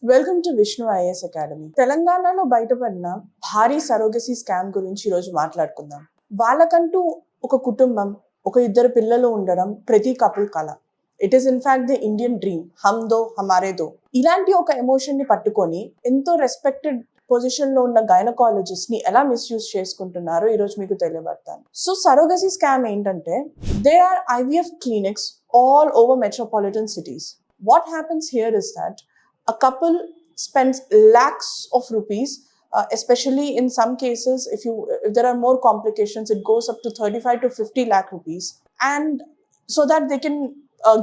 Welcome to Vishnu IAS academy. తెలంగాణలో బయటపడిన భారీ సరోగసీ స్కామ్ గురించి ఈరోజు మాట్లాడుకుందాం. వాళ్ళకంటూ ఒక కుటుంబం, ఒక ఇద్దరు పిల్లలు ఉండడం ప్రతి కపుల్ కల. It is in fact the Indian dream. హమ్ దో హమారే దో. ఇలాంటి ఒక ఎమోషన్ ని పట్టుకొని ఎంతో రెస్పెక్టెడ్ పొజిషన్ లో ఉన్న గైనకాలజిస్ట్ ని ఎలా మిస్యూజ్ చేసుకుంటున్నారో ఈరోజు మీకు తెలియబడతాను. సో సరోగసీ స్కామ్ ఏంటంటే, there are IVF clinics all over metropolitan cities. What happens here is that a couple spends lakhs of rupees, especially in some cases, if there are more complications, it goes up to 35 to 50 lakh rupees, and so that they can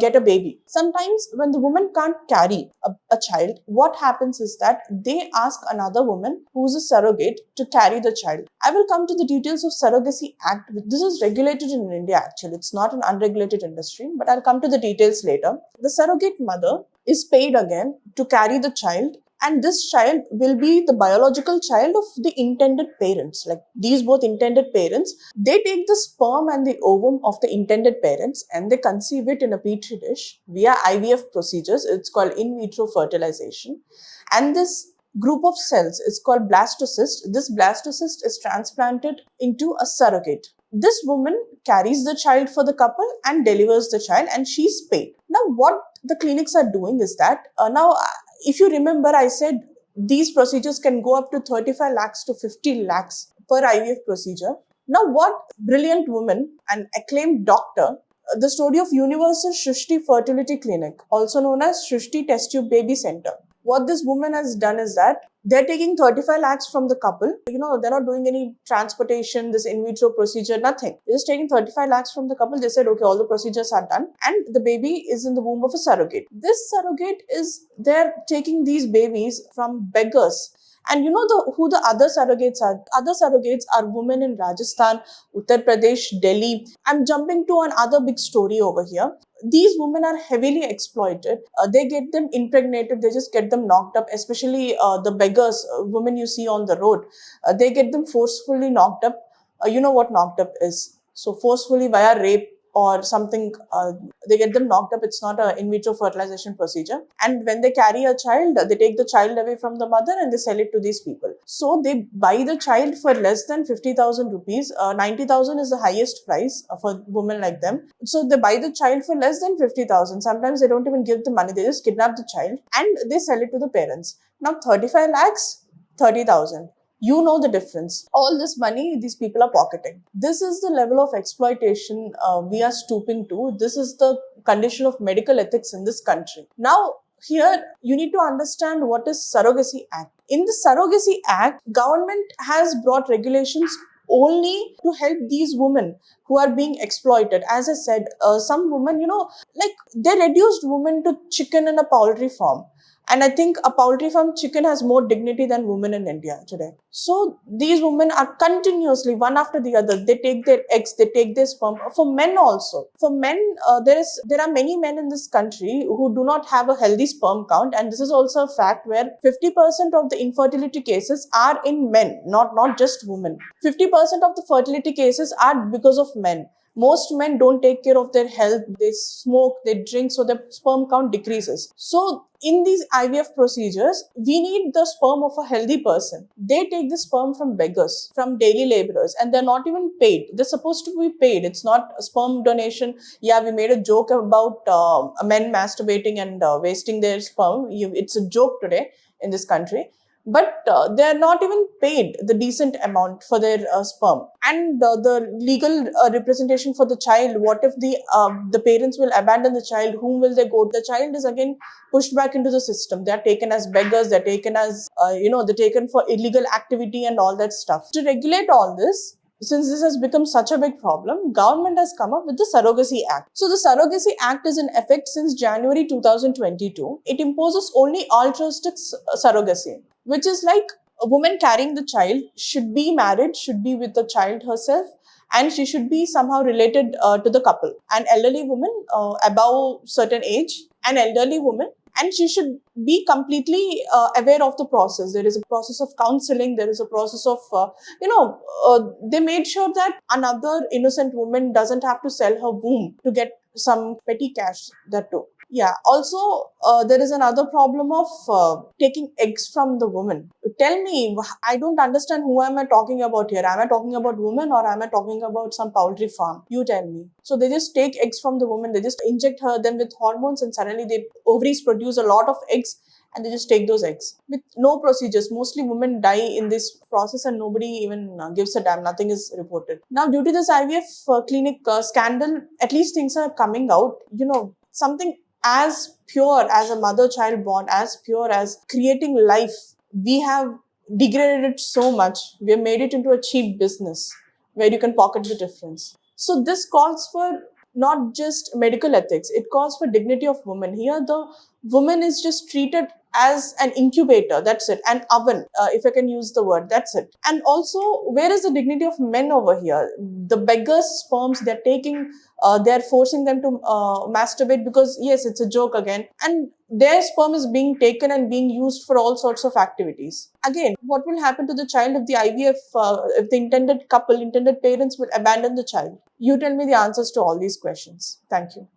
get a baby. Sometimes when the woman can't carry a child, what happens is that they ask another woman who's a surrogate to carry the child. I will come to the details of Surrogacy Act. This is regulated in India actually. It's not an unregulated industry, but I'll come to the details later. The surrogate mother is paid again to carry the child, and this child will be the biological child of the intended parents. Like these both intended parents, they take the sperm and the ovum of the intended parents and they conceive it in a petri dish via IVF procedures. It's called in vitro fertilization. And this group of cells is called blastocyst. This blastocyst is transplanted into a surrogate. This woman carries the child for the couple and delivers the child, and she's paid. Now what the clinics are doing is that, if you remember, I said these procedures can go up to 35 lakhs to 50 lakhs per IVF procedure. Now what brilliant woman and acclaimed doctor, the story of Universal Shrishti Fertility Clinic, also known as Shrishti Test Tube Baby Center. What this woman has done is that they're taking 35 lakhs from the couple. They're not doing any transportation, this in vitro procedure, nothing. They're just taking 35 lakhs from the couple. They said, okay, all the procedures are done. And the baby is in the womb of a surrogate. This surrogate they're taking these babies from beggars. And you know who the other surrogates are? Other surrogates are women in Rajasthan, Uttar Pradesh, Delhi. I'm jumping to another big story over here. These women are heavily exploited. They get them impregnated. They just get them knocked up, especially the beggars, women you see on the road. They get them forcefully knocked up. You know what knocked up is. So forcefully via rape or something, they get them knocked up. It's not a in vitro fertilization procedure. And when they carry a child, they take the child away from the mother and they sell it to these people. So they buy the child for less than 50,000 rupees. 90,000 is the highest price for women like them. So they buy the child for less than 50,000. Sometimes they don't even give the money. They just kidnap the child and they sell it to the parents. Now 35 lakhs, 30,000. You know the difference. All this money these people are pocketing. This is the level of exploitation we are stooping to. This is the condition of medical ethics in this country. Now, here you need to understand what is Surrogacy Act. In the Surrogacy Act, government has brought regulations only to help these women who are being exploited. As I said, some women, they reduced women to chicken in a poultry farm. And I think a poultry farm chicken has more dignity than women in India today. So these women are continuously, one after the other, they take their eggs, they take their sperm. For men also. For men, there are many men in this country who do not have a healthy sperm count. And this is also a fact where 50% of the infertility cases are in men, not just women. 50% of the fertility cases are because of men. Most men don't take care of their health. They smoke, they drink, so their sperm count decreases. So in these IVF procedures, we need the sperm of a healthy person. They take the sperm from beggars, from daily laborers, and they're not even paid. They're supposed to be paid. It's not a sperm donation. Yeah, we made a joke about men masturbating and wasting their sperm. It's a joke today in this country. But they're not even paid the decent amount for their sperm. And the legal representation for the child, what if the parents will abandon the child? Whom will they go? The child is again pushed back into the system. They're taken as beggars. They're taken as, they're taken for illegal activity and all that stuff. To regulate all this, since this has become such a big problem, government has come up with the Surrogacy Act. So the Surrogacy Act is in effect since January 2022. It imposes only altruistic surrogacy, which is like a woman carrying the child should be married, should be with the child herself, and she should be somehow related to the couple. An elderly woman above certain age, an elderly woman, and she should be completely aware of the process. There is a process of counseling. There is a process of, they made sure that another innocent woman doesn't have to sell her womb to get some petty cash, that too. Yeah. Also, there is another problem of taking eggs from the woman. Tell me, I don't understand who am I talking about here. Am I talking about women or am I talking about some poultry farm? You tell me. So they just take eggs from the woman. They just inject her them with hormones, and suddenly the ovaries produce a lot of eggs, and they just take those eggs with no procedures. Mostly women die in this process and nobody even gives a damn. Nothing is reported. Now, due to this IVF clinic scandal, at least things are coming out. Something as pure as a mother child bond, as pure as creating life, we have degraded it so much. We have made it into a cheap business where you can pocket the difference. So this calls for not just medical ethics, it calls for dignity of women. Here, the woman is just treated as an incubator, that's it, an oven, if I can use the word, that's it. And also, where is the dignity of men over here? The beggars sperms they're taking, they're forcing them to masturbate because yes, it's a joke again, and their sperm is being taken and being used for all sorts of activities. Again, what will happen to the child if the IVF, if the intended couple, intended parents will abandon the child? You tell me the answers to all these questions. Thank you.